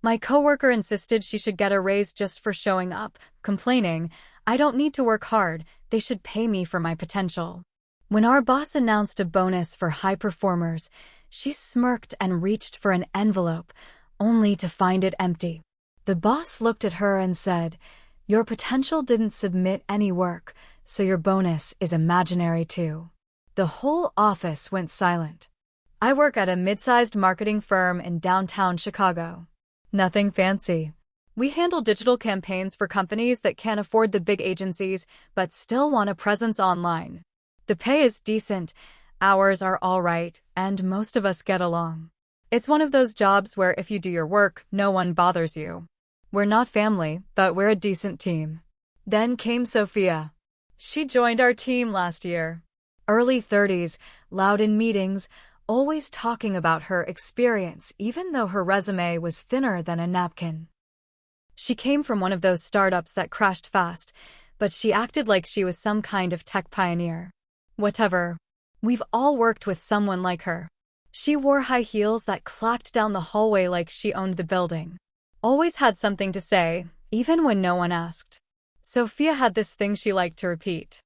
My coworker insisted she should get a raise just for showing up, complaining, "I don't need to work hard, they should pay me for my potential." When our boss announced a bonus for high performers, she smirked and reached for an envelope, only to find it empty. The boss looked at her and said, "Your potential didn't submit any work, so your bonus is imaginary too." The whole office went silent. I work at a mid-sized marketing firm in downtown Chicago. Nothing fancy. We handle digital campaigns for companies that can't afford the big agencies but still want a presence online. The pay is decent, hours are all right, and most of us get along. It's one of those jobs where if you do your work, no one bothers you. We're not family, but we're a decent team. Then came Sophia. She joined our team last year. Early 30s, loud in meetings, always talking about her experience even though her resume was thinner than a napkin. She came from one of those startups that crashed fast, but she acted like she was some kind of tech pioneer. Whatever. We've all worked with someone like her. She wore high heels that clacked down the hallway like she owned the building. Always had something to say, even when no one asked. Sophia had this thing she liked to repeat.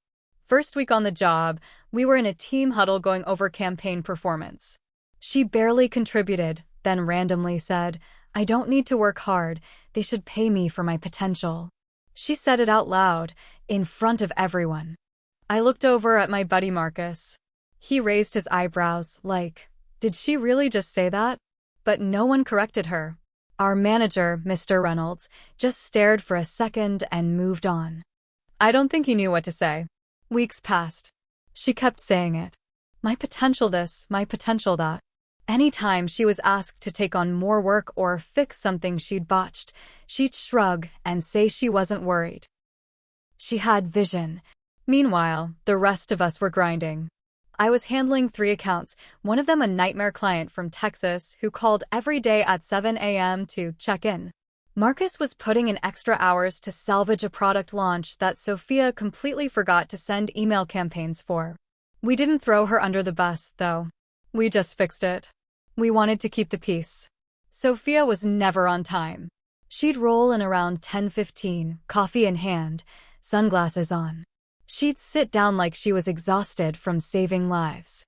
First week on the job, we were in a team huddle going over campaign performance. She barely contributed, then randomly said, "I don't need to work hard, they should pay me for my potential." She said it out loud, in front of everyone. I looked over at my buddy Marcus. He raised his eyebrows, like, did she really just say that? But no one corrected her. Our manager, Mr. Reynolds, just stared for a second and moved on. I don't think he knew what to say. Weeks passed. She kept saying it. My potential this, my potential that. Anytime she was asked to take on more work or fix something she'd botched, she'd shrug and say she wasn't worried. She had vision. Meanwhile, the rest of us were grinding. I was handling 3 accounts, one of them a nightmare client from Texas who called every day at 7 a.m. to check in. Marcus was putting in extra hours to salvage a product launch that Sophia completely forgot to send email campaigns for. We didn't throw her under the bus, though. We just fixed it. We wanted to keep the peace. Sophia was never on time. She'd roll in around 10:15, coffee in hand, sunglasses on. She'd sit down like she was exhausted from saving lives.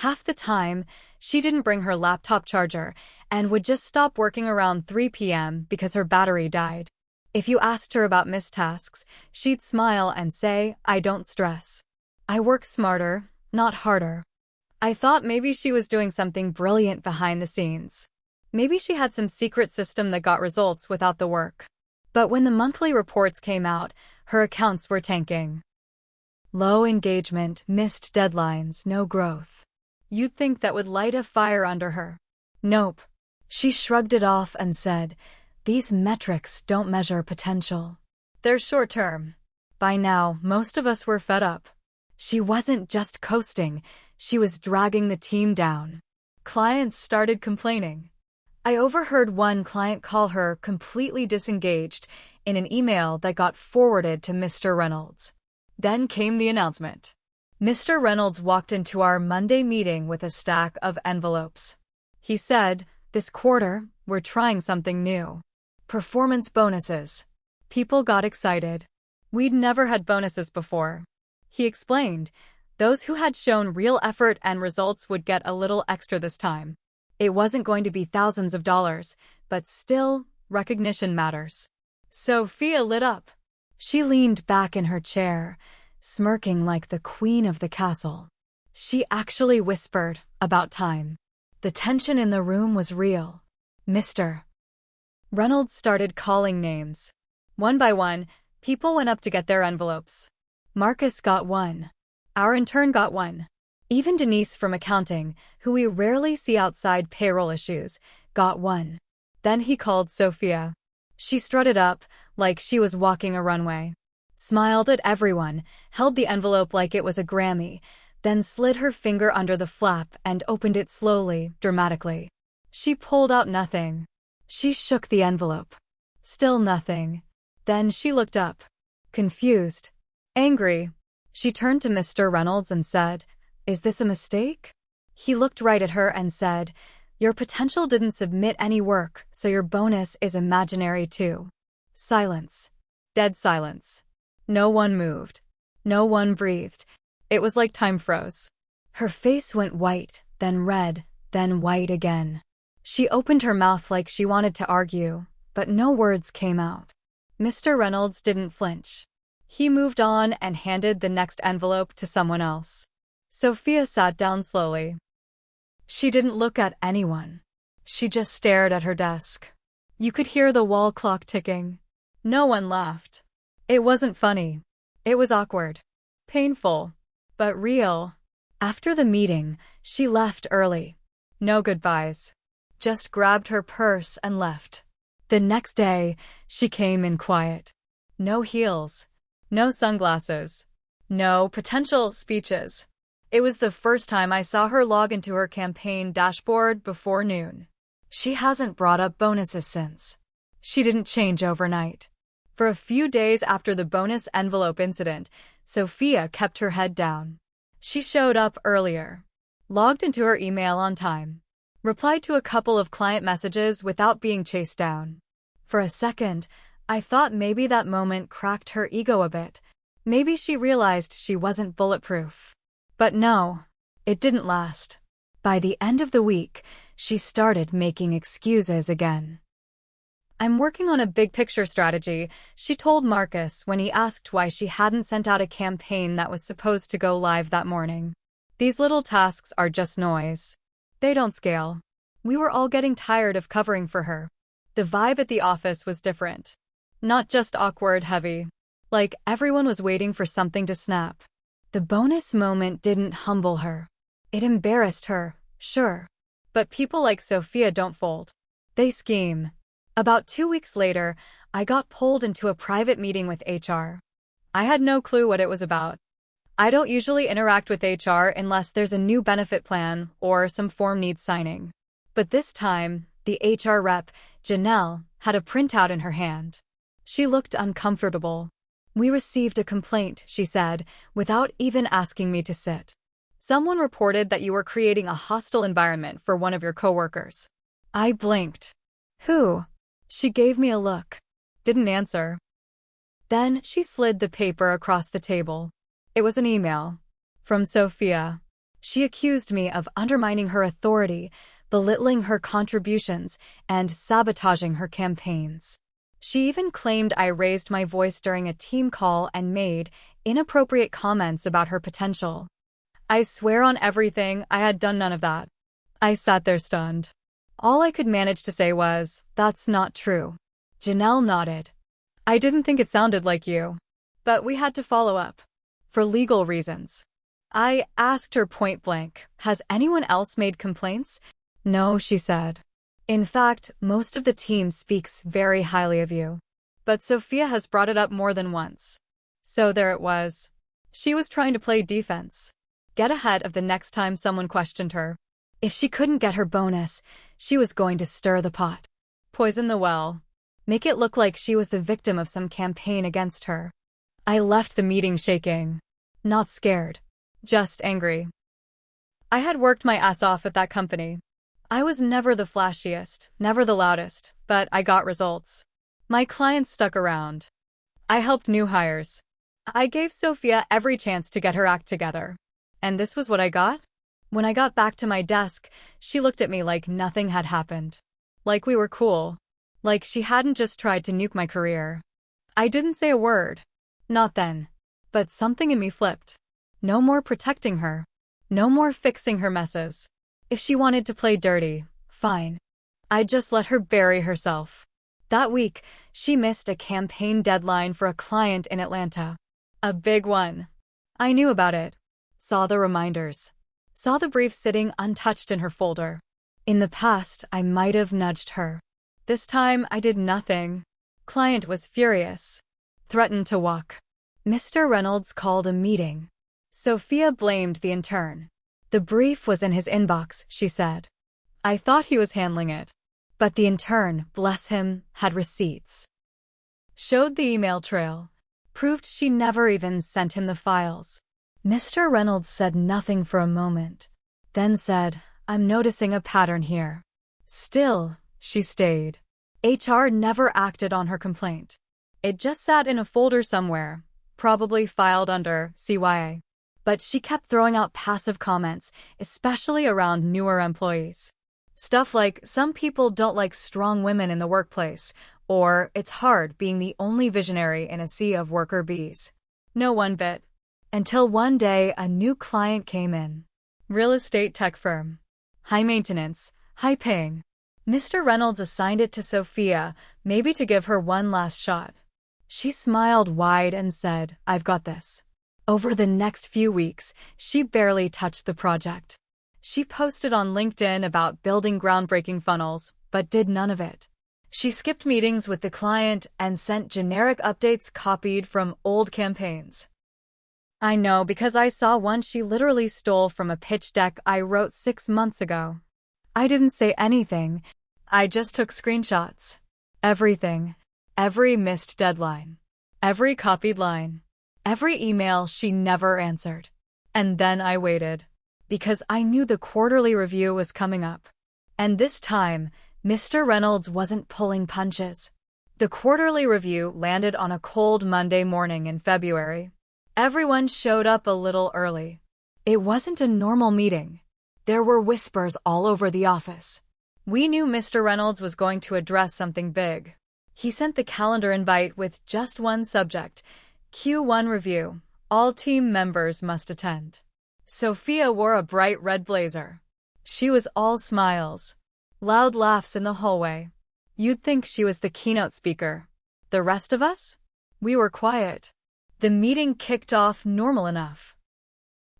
Half the time, she didn't bring her laptop charger and would just stop working around 3 p.m. because her battery died. If you asked her about missed tasks, she'd smile and say, "I don't stress. I work smarter, not harder." I thought maybe she was doing something brilliant behind the scenes. Maybe she had some secret system that got results without the work. But when the monthly reports came out, her accounts were tanking. Low engagement, missed deadlines, no growth. You'd think that would light a fire under her. Nope. She shrugged it off and said, "These metrics don't measure potential. They're short-term." By now, most of us were fed up. She wasn't just coasting, she was dragging the team down. Clients started complaining. I overheard one client call her completely disengaged in an email that got forwarded to Mr. Reynolds. Then came the announcement. Mr. Reynolds walked into our Monday meeting with a stack of envelopes. He said, "This quarter, we're trying something new. Performance bonuses." People got excited. We'd never had bonuses before. He explained, those who had shown real effort and results would get a little extra this time. It wasn't going to be thousands of dollars, but still, recognition matters. Sophia lit up. She leaned back in her chair, smirking like the queen of the castle. She actually whispered, "About time." The tension in the room was real. Mr. Reynolds started calling names. One by one, people went up to get their envelopes. Marcus got one. Our intern got one. Even Denise from accounting, who we rarely see outside payroll issues, got one. Then he called Sophia. She strutted up, like she was walking a runway. Smiled at everyone, held the envelope like it was a Grammy, then slid her finger under the flap and opened it slowly, dramatically. She pulled out nothing. She shook the envelope. Still nothing. Then she looked up. Confused. Angry. She turned to Mr. Reynolds and said, "Is this a mistake?" He looked right at her and said, Your potential didn't submit any work, so your bonus is imaginary too. Silence. Dead silence. No one moved. No one breathed. It was like time froze. Her face went white, then red, then white again. She opened her mouth like she wanted to argue, but no words came out. Mr. Reynolds didn't flinch. He moved on and handed the next envelope to someone else. Sophia sat down slowly. She didn't look at anyone. She just stared at her desk. You could hear the wall clock ticking. No one laughed. It wasn't funny. It was awkward. Painful. But real. After the meeting, she left early. No goodbyes. Just grabbed her purse and left. The next day, she came in quiet. No heels. No sunglasses. No potential speeches. It was the first time I saw her log into her campaign dashboard before noon. She hasn't brought up bonuses since. She didn't change overnight. For a few days after the bonus envelope incident, Sophia kept her head down. She showed up earlier, logged into her email on time, replied to a couple of client messages without being chased down. For a second, I thought maybe that moment cracked her ego a bit. Maybe she realized she wasn't bulletproof. But no, it didn't last. By the end of the week, she started making excuses again. I'm working on a big picture strategy, she told Marcus when he asked why she hadn't sent out a campaign that was supposed to go live that morning. These little tasks are just noise. They don't scale. We were all getting tired of covering for her. The vibe at the office was different. Not just awkward heavy. Like everyone was waiting for something to snap. The bonus moment didn't humble her. It embarrassed her, sure. But people like Sophia don't fold. They scheme. About 2 weeks later, I got pulled into a private meeting with HR. I had no clue what it was about. I don't usually interact with HR unless there's a new benefit plan or some form needs signing. But this time, the HR rep, Janelle, had a printout in her hand. She looked uncomfortable. We received a complaint, she said, without even asking me to sit. Someone reported that you were creating a hostile environment for one of your coworkers. I blinked. Who? She gave me a look. Didn't answer. Then she slid the paper across the table. It was an email. From Sophia. She accused me of undermining her authority, belittling her contributions, and sabotaging her campaigns. She even claimed I raised my voice during a team call and made inappropriate comments about her potential. I swear on everything, I had done none of that. I sat there stunned. All I could manage to say was, "That's not true." Janelle nodded. I didn't think it sounded like you. But we had to follow up. For legal reasons. I asked her point blank, "Has anyone else made complaints?" "No," she said. "In fact, most of the team speaks very highly of you. But Sophia has brought it up more than once." So there it was. She was trying to play defense. Get ahead of the next time someone questioned her. If she couldn't get her bonus, she was going to stir the pot. Poison the well. Make it look like she was the victim of some campaign against her. I left the meeting shaking. Not scared. Just angry. I had worked my ass off at that company. I was never the flashiest, never the loudest, but I got results. My clients stuck around. I helped new hires. I gave Sophia every chance to get her act together. And this was what I got? When I got back to my desk, she looked at me like nothing had happened. Like we were cool. Like she hadn't just tried to nuke my career. I didn't say a word. Not then. But something in me flipped. No more protecting her. No more fixing her messes. If she wanted to play dirty, fine. I'd just let her bury herself. That week, she missed a campaign deadline for a client in Atlanta. A big one. I knew about it. Saw the reminders. Saw the brief sitting untouched in her folder. In the past, I might have nudged her. This time, I did nothing. Client was furious. Threatened to walk. Mr. Reynolds called a meeting. Sophia blamed the intern. The brief was in his inbox, she said. I thought he was handling it. But the intern, bless him, had receipts. Showed the email trail. Proved she never even sent him the files. Mr. Reynolds said nothing for a moment. Then said, "I'm noticing a pattern here. Still, she stayed. HR never acted on her complaint. It just sat in a folder somewhere, probably filed under CYA. But she kept throwing out passive comments, especially around newer employees. Stuff like, some people don't like strong women in the workplace, or it's hard being the only visionary in a sea of worker bees. No one bit. Until one day a new client came in. Real estate tech firm. High maintenance, high paying. Mr. Reynolds assigned it to Sophia, maybe to give her one last shot. She smiled wide and said, "I've got this." Over the next few weeks, she barely touched the project. She posted on LinkedIn about building groundbreaking funnels, but did none of it. She skipped meetings with the client and sent generic updates copied from old campaigns. I know because I saw one she literally stole from a pitch deck I wrote 6 months ago. I didn't say anything. I just took screenshots. Everything. Every missed deadline. Every copied line. Every email she never answered. And then I waited. Because I knew the quarterly review was coming up. And this time, Mr. Reynolds wasn't pulling punches. The quarterly review landed on a cold Monday morning in February. Everyone showed up a little early. It wasn't a normal meeting. There were whispers all over the office. We knew Mr. Reynolds was going to address something big. He sent the calendar invite with just one subject: Q1 review. All team members must attend. Sophia wore a bright red blazer. She was all smiles. Loud laughs in the hallway. You'd think she was the keynote speaker. The rest of us? We were quiet. The meeting kicked off normal enough.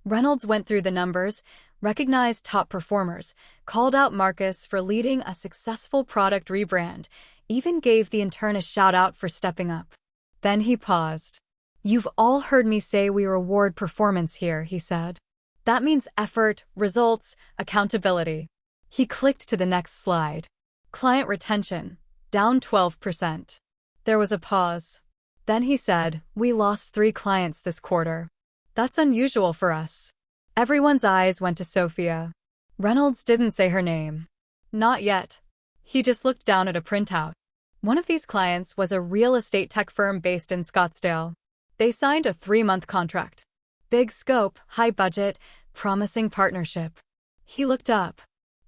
Reynolds went through the numbers, recognized top performers, called out Marcus for leading a successful product rebrand, even gave the intern a shout-out for stepping up. Then he paused. "You've all heard me say we reward performance here," he said. "That means effort, results, accountability." He clicked to the next slide. Client retention, down 12%. There was a pause. Then he said, "We lost 3 clients this quarter. That's unusual for us." Everyone's eyes went to Sophia. Reynolds didn't say her name. Not yet. He just looked down at a printout. One of these clients was a real estate tech firm based in Scottsdale. They signed a 3-month contract. Big scope, high budget, promising partnership. He looked up.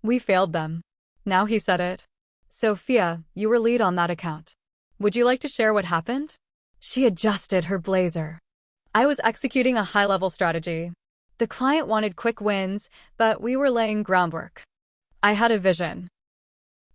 "We failed them." Now he said it. "Sophia, you were lead on that account. Would you like to share what happened?" She adjusted her blazer. "I was executing a high-level strategy. The client wanted quick wins, but we were laying groundwork. I had a vision."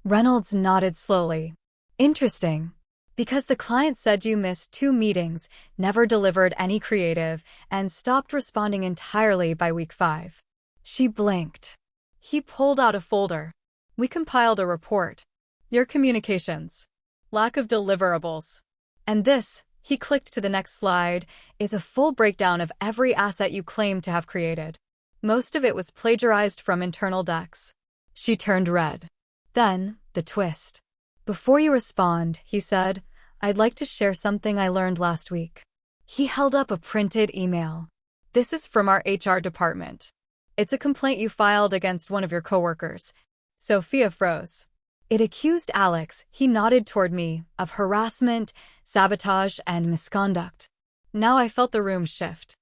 Reynolds nodded slowly. "Interesting. Because the client said you missed 2 meetings, never delivered any creative, and stopped responding entirely by week 5. She blinked. He pulled out a folder. "We compiled a report. Your communications. Lack of deliverables. And this," he clicked to the next slide, "is a full breakdown of every asset you claim to have created. Most of it was plagiarized from internal decks." She turned red. Then, the twist. "Before you respond," he said, "I'd like to share something I learned last week." He held up a printed email. "This is from our HR department. It's a complaint you filed against one of your coworkers." Sophia froze. "It accused Alex," he nodded toward me, "of harassment, sabotage, and misconduct." Now I felt the room shift.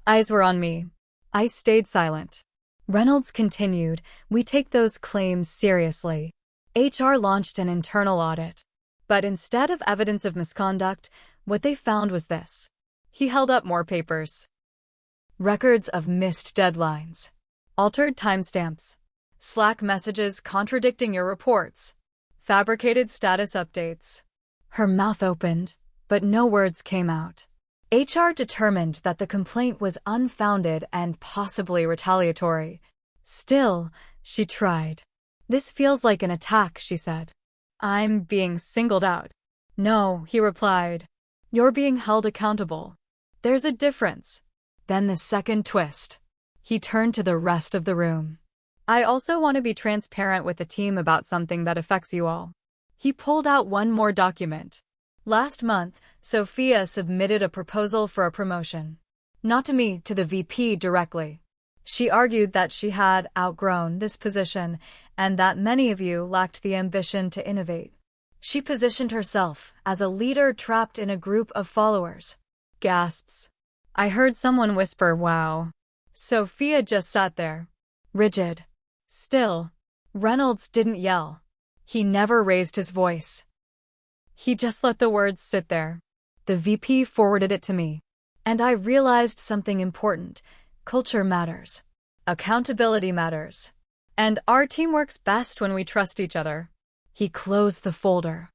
Eyes were on me. I stayed silent. Reynolds continued, "We take those claims seriously. HR launched an internal audit. But instead of evidence of misconduct, what they found was this." He held up more papers. Records of missed deadlines. Altered timestamps. Slack messages contradicting your reports. Fabricated status updates. Her mouth opened, but no words came out. HR determined that the complaint was unfounded and possibly retaliatory. Still, she tried. "This feels like an attack," she said. "I'm being singled out." "No," he replied. "You're being held accountable. There's a difference." Then the second twist. He turned to the rest of the room. "I also want to be transparent with the team about something that affects you all." He pulled out one more document. Last month, Sophia submitted a proposal for a promotion. Not to me, to the VP directly. She argued that she had outgrown this position and that many of you lacked the ambition to innovate. She positioned herself as a leader trapped in a group of followers. Gasps. I heard someone whisper, "Wow." Sophia just sat there, rigid, still. Reynolds didn't yell. He never raised his voice. He just let the words sit there. The VP forwarded it to me, and I realized something important. Culture matters. Accountability matters. And our team works best when we trust each other. He closed the folder.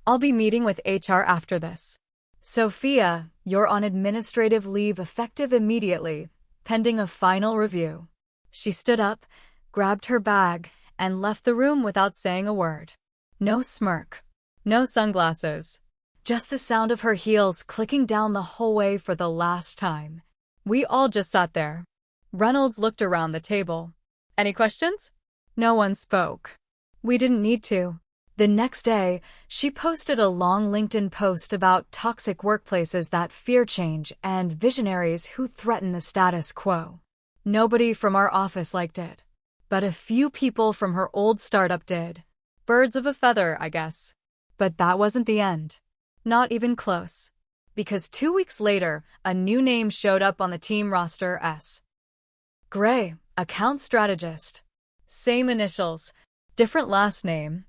I'll be meeting with HR after this. Sophia, you're on administrative leave effective immediately, pending a final review. She stood up, grabbed her bag, and left the room without saying a word. No smirk. No sunglasses. Just the sound of her heels clicking down the hallway for the last time. We all just sat there. Reynolds looked around the table. Any questions? No one spoke. We didn't need to. The next day, she posted a long LinkedIn post about toxic workplaces that fear change and visionaries who threaten the status quo. Nobody from our office liked it, but a few people from her old startup did. Birds of a feather, I guess. But that wasn't the end. Not even close. Because 2 weeks later, a new name showed up on the team roster: S. Gray, account strategist. Same initials, different last name.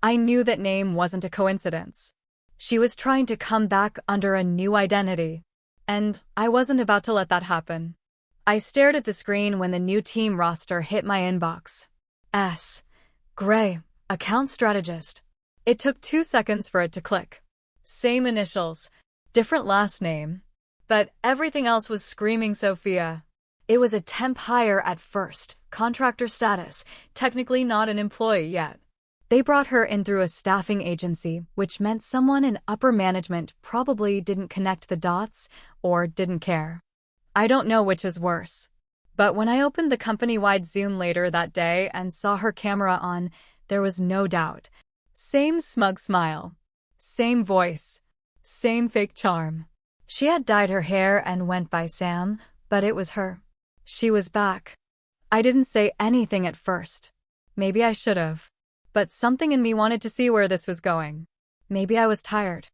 I knew that name wasn't a coincidence. She was trying to come back under a new identity, and I wasn't about to let that happen. I stared at the screen when the new team roster hit my inbox. S. Gray, account strategist. It took 2 seconds for it to click. Same initials, different last name. But everything else was screaming Sophia. It was a temp hire at first, contractor status, technically not an employee yet. They brought her in through a staffing agency, which meant someone in upper management probably didn't connect the dots or didn't care. I don't know which is worse. But when I opened the company-wide Zoom later that day and saw her camera on, there was no doubt. Same smug smile. Same voice. Same fake charm. She had dyed her hair and went by Sam, but it was her. She was back. I didn't say anything at first. Maybe I should have. But something in me wanted to see where this was going. Maybe I was tired.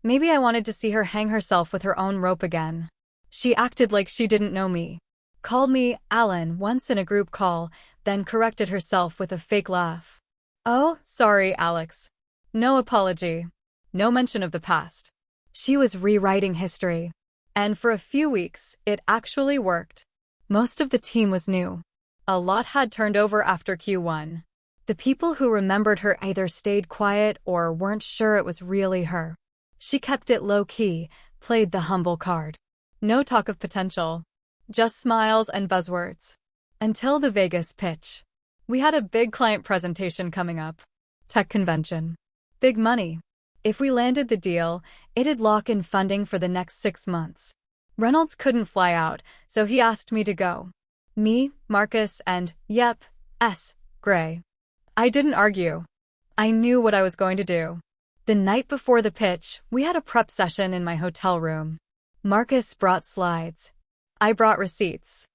Maybe I wanted to see her hang herself with her own rope again. She acted like she didn't know me. Called me Alan once in a group call, then corrected herself with a fake laugh. Oh, sorry, Alex. No apology. No mention of the past. She was rewriting history. And for a few weeks, it actually worked. Most of the team was new. A lot had turned over after Q1. The people who remembered her either stayed quiet or weren't sure it was really her. She kept it low-key, played the humble card. No talk of potential. Just smiles and buzzwords. Until the Vegas pitch. We had a big client presentation coming up. Tech convention. Big money. If we landed the deal, it'd lock in funding for the next 6 months. Reynolds couldn't fly out, so he asked me to go. Me, Marcus, and, S. Gray. I didn't argue. I knew what I was going to do. The night before the pitch, we had a prep session in my hotel room. Marcus brought slides. I brought receipts.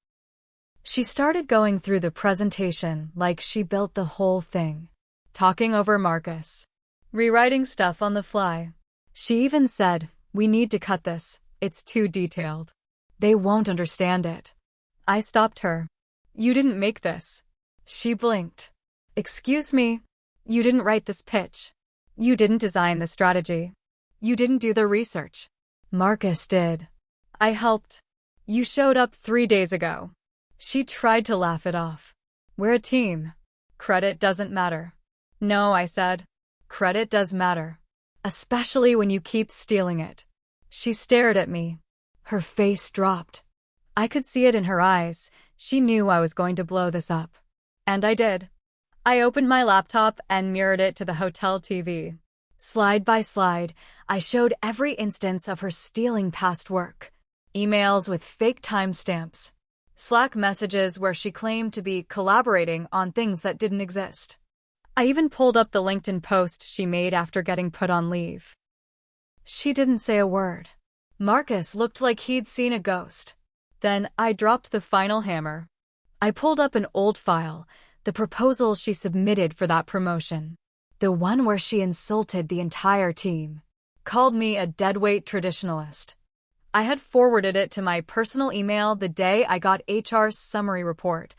She started going through the presentation like she built the whole thing. Talking over Marcus. Rewriting stuff on the fly. She even said, "We need to cut this. It's too detailed. They won't understand it." I stopped her. "You didn't make this." She blinked. "Excuse me? You didn't write this pitch. You didn't design the strategy. You didn't do the research." Marcus did. "I helped. You showed up 3 days ago." She tried to laugh it off. "We're a team. Credit doesn't matter." "No," I said. "Credit does matter. Especially when you keep stealing it." She stared at me. Her face dropped. I could see it in her eyes. She knew I was going to blow this up. And I did. I opened my laptop and mirrored it to the hotel TV. Slide by slide, I showed every instance of her stealing past work. Emails with fake timestamps. Slack messages where she claimed to be collaborating on things that didn't exist. I even pulled up the LinkedIn post she made after getting put on leave. She didn't say a word. Marcus looked like he'd seen a ghost. Then I dropped the final hammer. I pulled up an old file, the proposal she submitted for that promotion. The one where she insulted the entire team. Called me a deadweight traditionalist. I had forwarded it to my personal email the day I got HR's summary report.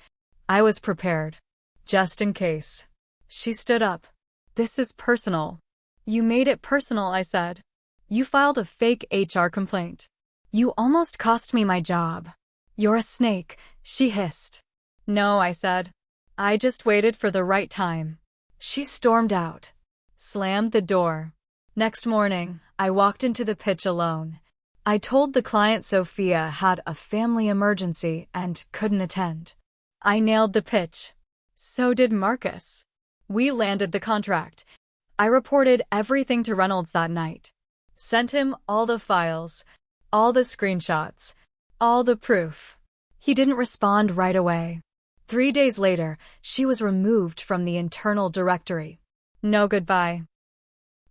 I was prepared. Just in case. She stood up. This is personal. You made it personal, I said. You filed a fake HR complaint. You almost cost me my job. You're a snake, she hissed. No, I said. I just waited for the right time. She stormed out. Slammed the door. Next morning, I walked into the pitch alone. I told the client Sophia had a family emergency and couldn't attend. I nailed the pitch. So did Marcus. We landed the contract. I reported everything to Reynolds that night. Sent him all the files, all the screenshots, all the proof. He didn't respond right away. 3 days later, she was removed from the internal directory. No goodbye.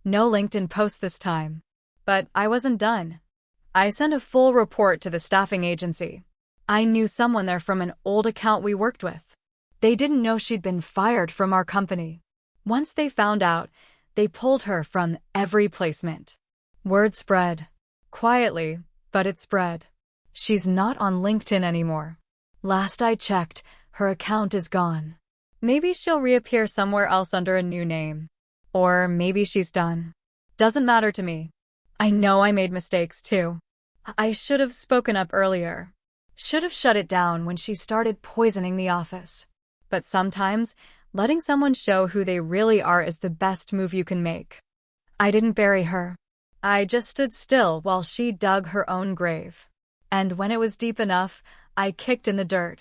No LinkedIn post this time. But I wasn't done. I sent a full report to the staffing agency. I knew someone there from an old account we worked with. They didn't know she'd been fired from our company. Once they found out, they pulled her from every placement. Word spread. Quietly, but it spread. She's not on LinkedIn anymore. Last I checked, her account is gone. Maybe she'll reappear somewhere else under a new name. Or maybe she's done. Doesn't matter to me. I know I made mistakes too. I should have spoken up earlier. Should have shut it down when she started poisoning the office. But sometimes, letting someone show who they really are is the best move you can make. I didn't bury her. I just stood still while she dug her own grave. And when it was deep enough, I kicked in the dirt.